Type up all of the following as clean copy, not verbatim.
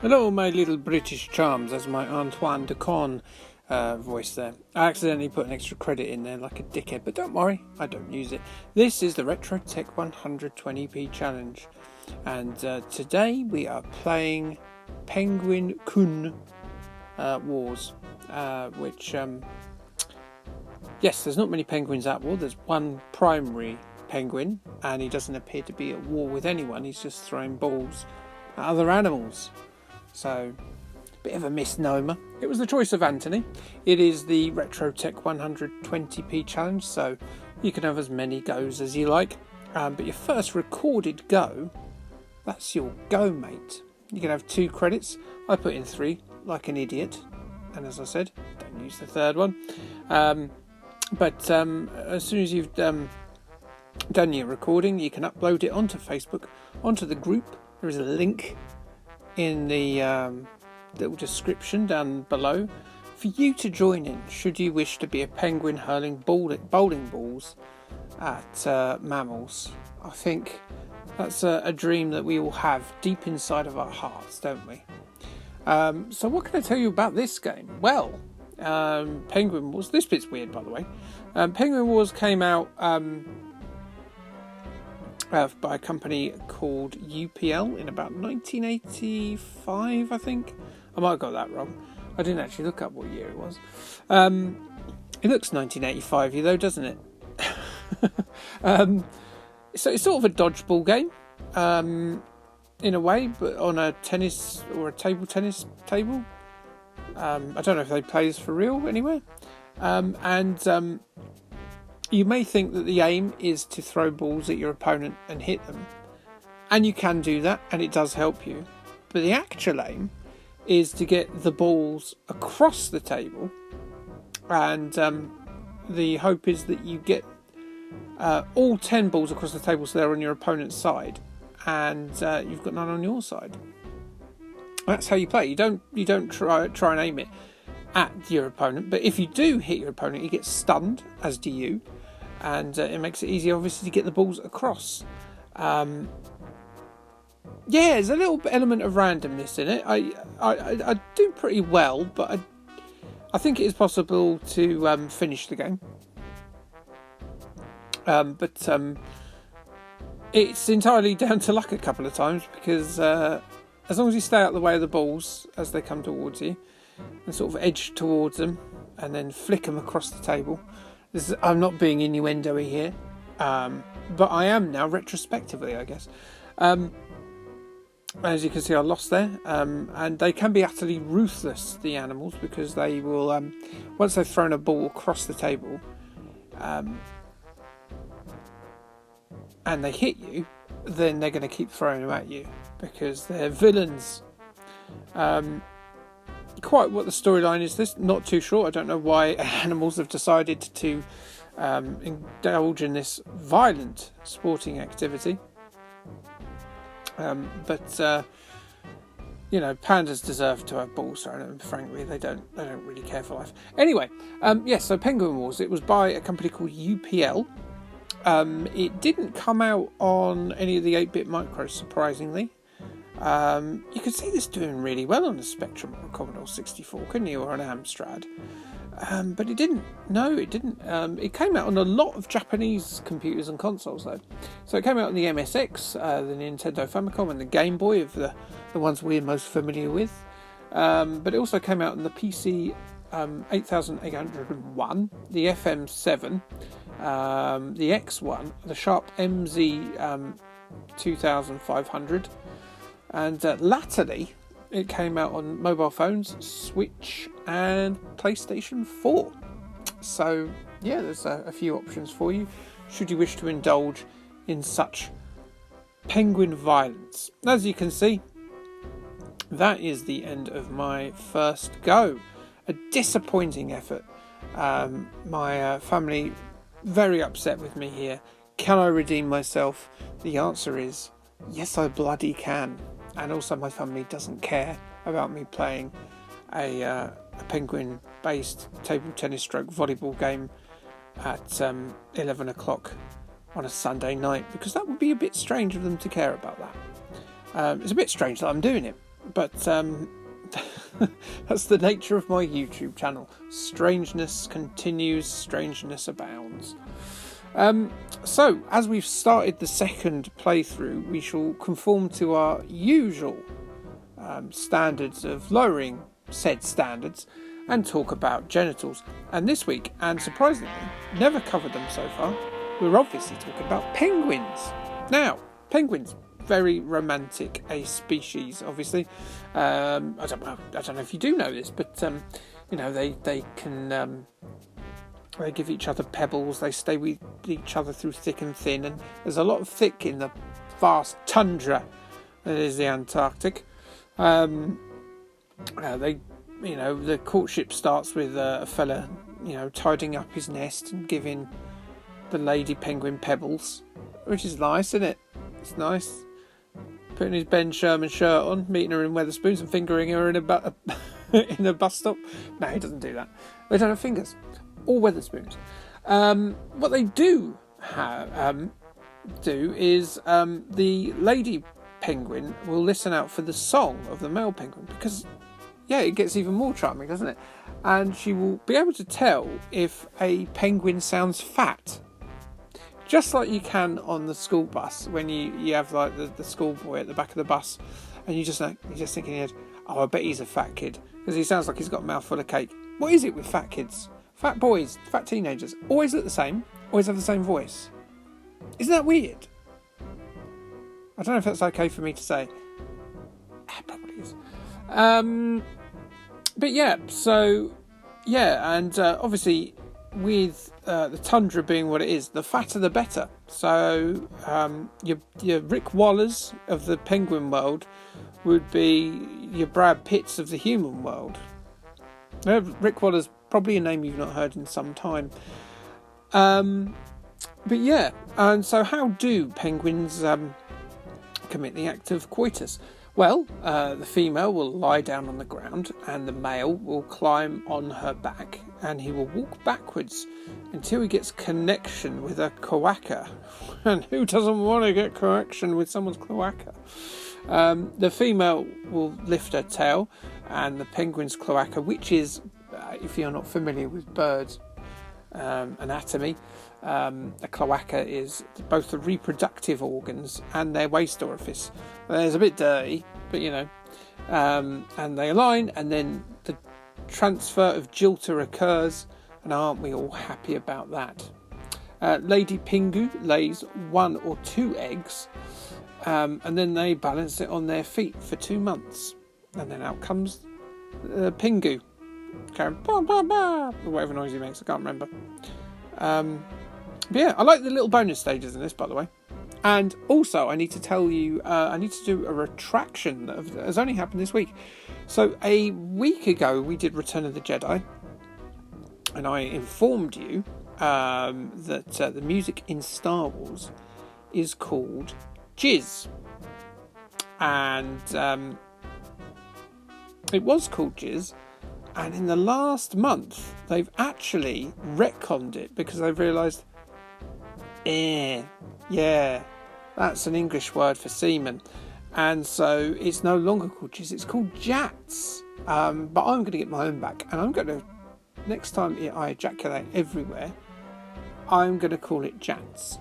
Hello, my little British charms, as my Antoine de Con voice there. I accidentally put an extra credit in there like a dickhead, but don't worry, I don't use it. This is the Retro Tech 120p challenge, and today we are playing Penguin-Kun Wars, which, yes, there's not many penguins at war. There's one primary penguin, and he doesn't appear to be at war with anyone. He's just throwing balls at other animals. So, bit of a misnomer. It was the choice of Anthony. It is the Retro Tech 120p challenge, so you can have as many goes as you like. But your first recorded go, that's your go, mate. You can have 2 credits. I put in 3, like an idiot. And as I said, don't use the third one. But as soon as you've done your recording, you can upload it onto Facebook, onto the group. There is a link in the little description down below for you to join in should you wish to be a penguin hurling bowling balls at mammals. I think that's a dream that we all have deep inside of our hearts, don't we? So what can I tell you about this game? Well, Penguin Wars, this bit's weird by the way. Penguin Wars came out by a company called UPL in about 1985, I think. I might have got that wrong. I didn't actually look up what year it was. It looks 1985 though, doesn't it? So it's sort of a dodgeball game, in a way, but on a tennis or a table tennis table. I don't know if they play this for real anywhere. You may think that the aim is to throw balls at your opponent and hit them. And you can do that, and it does help you. But the actual aim is to get the balls across the table. And the hope is that you get all 10 balls across the table so they're on your opponent's side. And you've got none on your side. That's how you play. You don't try and aim it at your opponent. But if you do hit your opponent, he gets stunned, as do you. And it makes it easier, obviously, to get the balls across. Yeah, there's a little element of randomness in it. I do pretty well, but I think it is possible to finish the game. But it's entirely down to luck a couple of times, because as long as you stay out of the way of the balls as they come towards you, and sort of edge towards them, and then flick them across the table. I'm not being innuendo-y here, but I am now retrospectively, I guess. As you can see, I lost there, and they can be utterly ruthless, the animals, because they will, once they've thrown a ball across the table, and they hit you, then they're going to keep throwing them at you, because they're villains. Quite what the storyline is this, not too sure. I don't know why animals have decided to indulge in this violent sporting activity. But pandas deserve to have balls thrown at them. Frankly, they don't really care for life. Anyway, yes. So Penguin Wars. It was by a company called UPL. It didn't come out on any of the 8-bit micros, surprisingly. You could see this doing really well on a Spectrum or a Commodore 64, couldn't you, or an Amstrad? But it didn't. No, it didn't. It came out on a lot of Japanese computers and consoles, though. So it came out on the MSX, the Nintendo Famicom, and the Game Boy, of the ones we're most familiar with. But it also came out on the PC 8801, the FM7, the X1, the Sharp MZ 2500. And latterly, it came out on mobile phones, Switch, and PlayStation 4. So, yeah, there's a few options for you, should you wish to indulge in such penguin violence. As you can see, that is the end of my first go. A disappointing effort. My family very upset with me here. Can I redeem myself? The answer is yes, I bloody can. And also my family doesn't care about me playing a penguin-based table tennis stroke volleyball game at 11 o'clock on a Sunday night, because that would be a bit strange of them to care about that. It's a bit strange that I'm doing it. But that's the nature of my YouTube channel. Strangeness continues, strangeness abounds. So, as we've started the second playthrough, we shall conform to our usual standards of lowering said standards and talk about genitals. And this week, and surprisingly, never covered them so far, we're obviously talking about penguins. Now, penguins, very romantic a species, obviously. I don't know if you do know this, but they can they give each other pebbles. They stay with each other through thick and thin, and there's a lot of thick in the vast tundra that is the Antarctic. The courtship starts with a fella, tidying up his nest and giving the lady penguin pebbles, which is nice, isn't it? It's nice. Putting his Ben Sherman shirt on, meeting her in Wetherspoons and fingering her in a bus stop. No, he doesn't do that. They don't have fingers. Or Wetherspoons. What they do is the lady penguin will listen out for the song of the male penguin, because it gets even more charming, doesn't it? And she will be able to tell if a penguin sounds fat, just like you can on the school bus when you have like the schoolboy at the back of the bus, and you just think in your head, oh, I bet he's a fat kid because he sounds like he's got a mouthful of cake. What is it with fat kids? Fat boys, fat teenagers, always look the same, always have the same voice. Isn't that weird? I don't know if that's okay for me to say. It probably is. And obviously with the tundra being what it is, the fatter the better. So your Rick Wallers of the penguin world would be your Brad Pitts of the human world. Rick Waller's probably a name you've not heard in some time. And so how do penguins commit the act of coitus? Well, the female will lie down on the ground and the male will climb on her back, and he will walk backwards until he gets connection with a cloaca. And who doesn't want to get connection with someone's cloaca? The female will lift her tail, and the penguin's cloaca, which is, if you're not familiar with birds anatomy, a cloaca is both the reproductive organs and their waste orifice. It's a bit dirty, but and they align, and then the transfer of jilter occurs, and aren't we all happy about that? Lady Pingu lays 1 or 2 eggs, and then they balance it on their feet for 2 months, and then out comes Pingu, going bah, bah, bah, or whatever noise he makes. I can't remember. I like the little bonus stages in this, by the way. And also, I need to tell you, I need to do a retraction that has only happened this week. So a week ago, we did Return of the Jedi, and I informed you that the music in Star Wars is called Jizz. And it was called Jizz, and in the last month, they've actually retconned it because they've realised, that's an English word for semen, and so it's no longer called Jizz, it's called Jats. But I'm going to get my own back, and I'm going to, next time I ejaculate everywhere, I'm going to call it Jats.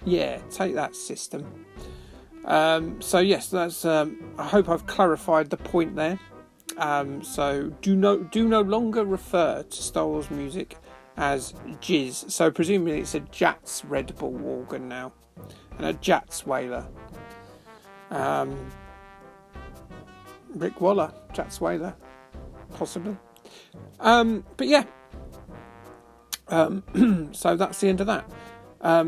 Yeah, take that, system. So yes, that's. I hope I've clarified the point there. So do no longer refer to Star Wars music as Jizz. So presumably it's a Jats Red Bull organ now, and a Jats whaler. Rick Waller, Jats whaler, possibly. So that's the end of that.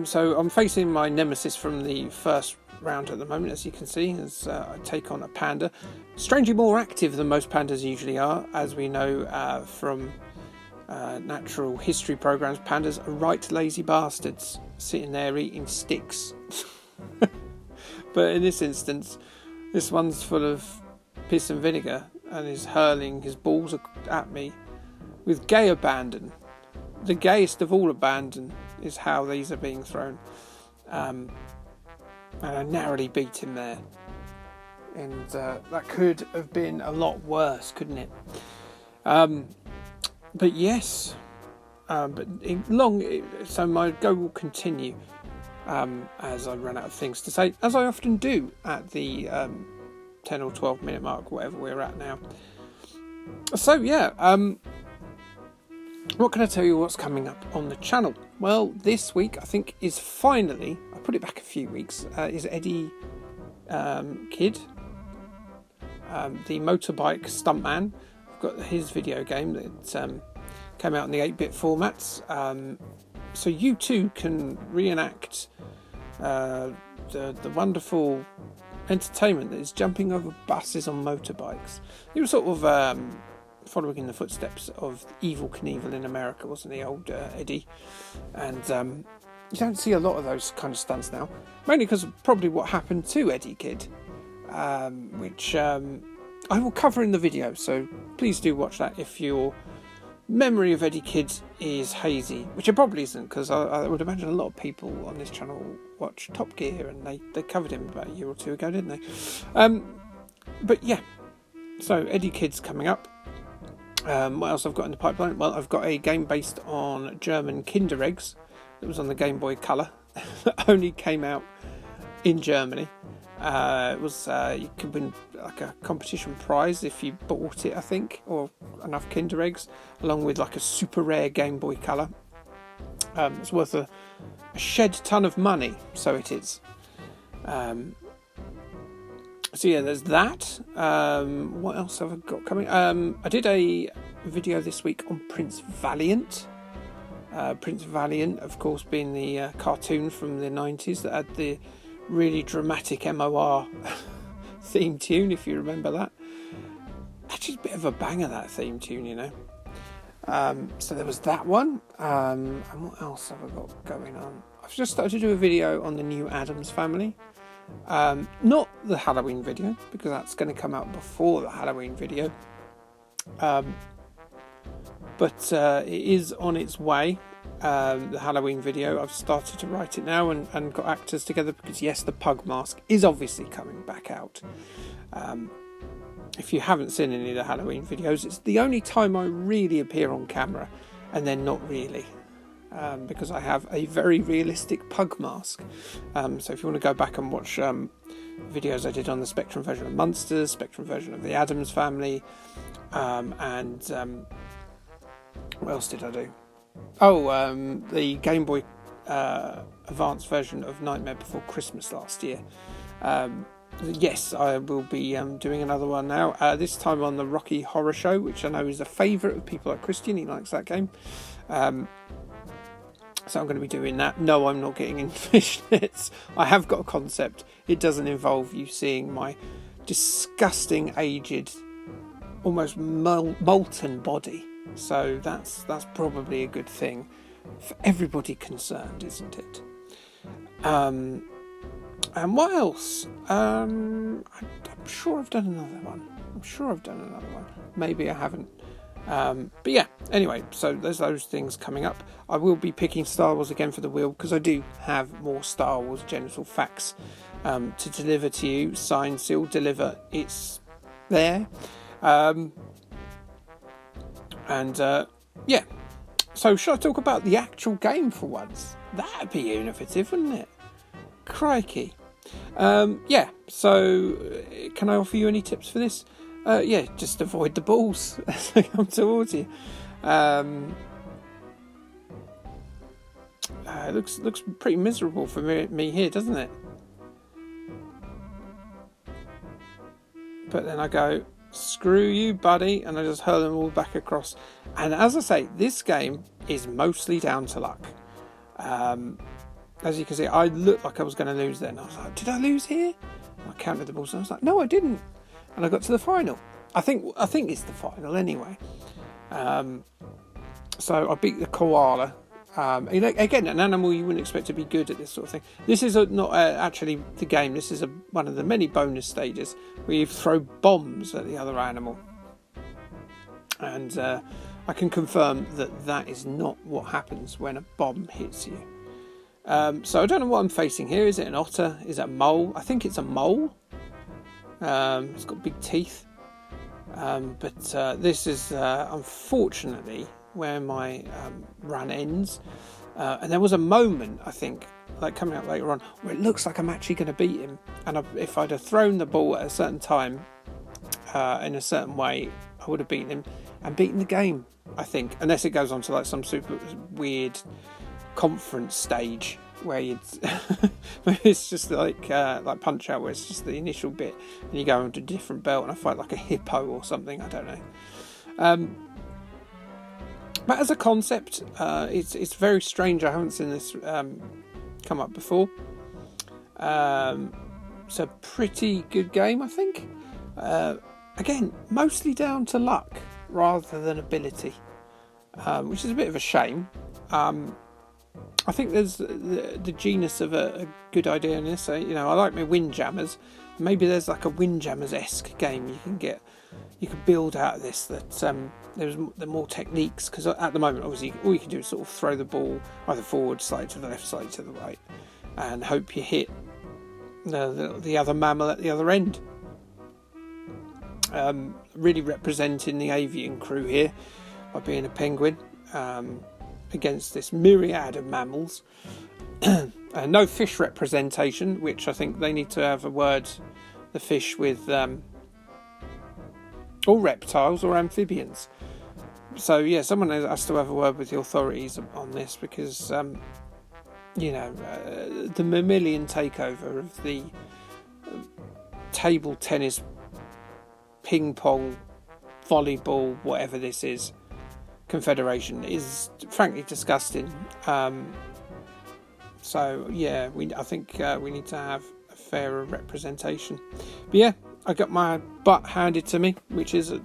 So I'm facing my nemesis from the first round at the moment, as you can see, as I take on a panda, strangely more active than most pandas usually are, as we know from natural history programs. Pandas are right lazy bastards, sitting there eating sticks. But in this instance, this one's full of piss and vinegar and is hurling his balls at me with gay abandon. The gayest of all abandon is how these are being thrown. And I narrowly beat him there. and that could have been a lot worse, couldn't it? But yes, so my go will continue as I run out of things to say, as I often do at the 10 or 12 minute mark, whatever we're at now. So yeah, what can I tell you what's coming up on the channel? Well, this week I think is finally, I put it back a few weeks, is Eddie Kidd, the motorbike stuntman. I've got his video game that came out in the 8-bit formats, so you too can reenact the wonderful entertainment that is jumping over buses on motorbikes. He was sort of following in the footsteps of Evel Knievel in America, wasn't he, old Eddie? And you don't see a lot of those kind of stunts now, mainly because of probably what happened to Eddie Kidd, which I will cover in the video, so please do watch that if your memory of Eddie Kidd is hazy, which it probably isn't, because I would imagine a lot of people on this channel watch Top Gear, and they covered him about a year or two ago, didn't they? But yeah, so Eddie Kidd's coming up. What else I've got in the pipeline? Well, I've got a game based on German Kinder eggs that was on the Game Boy Color that only came out in Germany. It was you could win like a competition prize if you bought it, I think, or enough Kinder eggs, along with like a super rare Game Boy Color. It's worth a shed ton of money, so it is. So yeah, there's that. What else have I got coming? I did a video this week on Prince Valiant. Prince Valiant, of course, being the cartoon from the 90s that had the really dramatic MOR theme tune, if you remember that. Actually, a bit of a banger, that theme tune, you know. So there was that one. And what else have I got going on? I've just started to do a video on the new Addams Family. Not the Halloween video, because that's going to come out before the Halloween video. But it is on its way. The Halloween video, I've started to write it now and got actors together, because yes, the pug mask is obviously coming back out. If you haven't seen any of the Halloween videos, it's the only time I really appear on camera, and then not really, because I have a very realistic pug mask. So if you want to go back and watch videos I did on the Spectrum version of Monsters, Spectrum version of the Addams Family, and what else did I do? Oh, the Game Boy Advance version of Nightmare Before Christmas last year. Yes, I will be doing another one now, this time on the Rocky Horror Show, which I know is a favourite of people like Christian. He likes that game. So I'm going to be doing that. No, I'm not getting in fishnets. I have got a concept. It doesn't involve you seeing my disgusting, aged, almost molten body. So that's probably a good thing for everybody concerned, isn't it? And what else? I'm sure I've done another one. Maybe I haven't. But yeah, anyway, so there's those things coming up. I will be picking Star Wars again for the wheel, because I do have more Star Wars genital facts to deliver to you. Sign, seal, deliver. It's there. Yeah. So should I talk about the actual game for once? That'd be innovative, wouldn't it? Crikey. Yeah, so can I offer you any tips for this? Yeah, just avoid the balls as they come towards you. It looks pretty miserable for me here, doesn't it? But then I go, screw you, buddy, and I just hurl them all back across. And as I say, this game is mostly down to luck. As you can see, I looked like I was going to lose then. I was like, did I lose here? And I counted the balls and I was like, no, I didn't. And I got to the final. I think it's the final anyway. So I beat the koala. Again, an animal you wouldn't expect to be good at this sort of thing. This is not actually the game. This is one of the many bonus stages where you throw bombs at the other animal. And I can confirm that is not what happens when a bomb hits you. So I don't know what I'm facing here. Is it an otter? Is it a mole? I think it's a mole. It's got big teeth. But this is unfortunately where my run ends. And there was a moment, I think, like coming up later on, where it looks like I'm actually going to beat him. And if I'd have thrown the ball at a certain time, in a certain way, I would have beaten him and beaten the game, I think. Unless it goes on to like some super weird conference stage where it's just like Punch Out, where it's just the initial bit and you go into a different belt and I fight like a hippo or something, I don't know. But as a concept, it's very strange. I haven't seen this come up before. It's a pretty good game, I think. Again, mostly down to luck rather than ability, which is a bit of a shame. I think there's the genus of a good idea in this. I like my Windjammers. Maybe there's like a Windjammers-esque game you can build out of this. That there's more techniques, because at the moment, obviously, all you can do is sort of throw the ball either forward, slightly to the left, slightly to the right, and hope you hit the other mammal at the other end. Really representing the avian crew here by being a penguin. Against this myriad of mammals. No fish representation, which I think they need to have a word, the fish, with all reptiles or amphibians. So yeah, someone has to have a word with the authorities on this, because the mammalian takeover of the table tennis, ping pong, volleyball, whatever this is, confederation is frankly disgusting. So yeah, I think we need to have a fairer representation. But yeah, I got my butt handed to me, which is a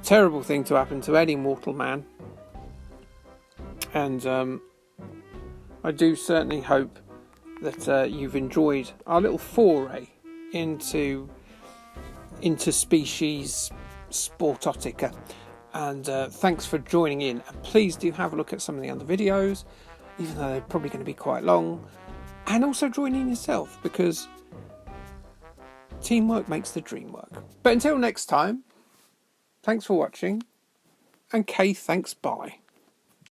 terrible thing to happen to any mortal man. And I do certainly hope that you've enjoyed our little foray into interspecies sportotica. And thanks for joining in. And please do have a look at some of the other videos, even though they're probably going to be quite long. And also join in yourself, because teamwork makes the dream work. But until next time, thanks for watching. And Kay, thanks, bye.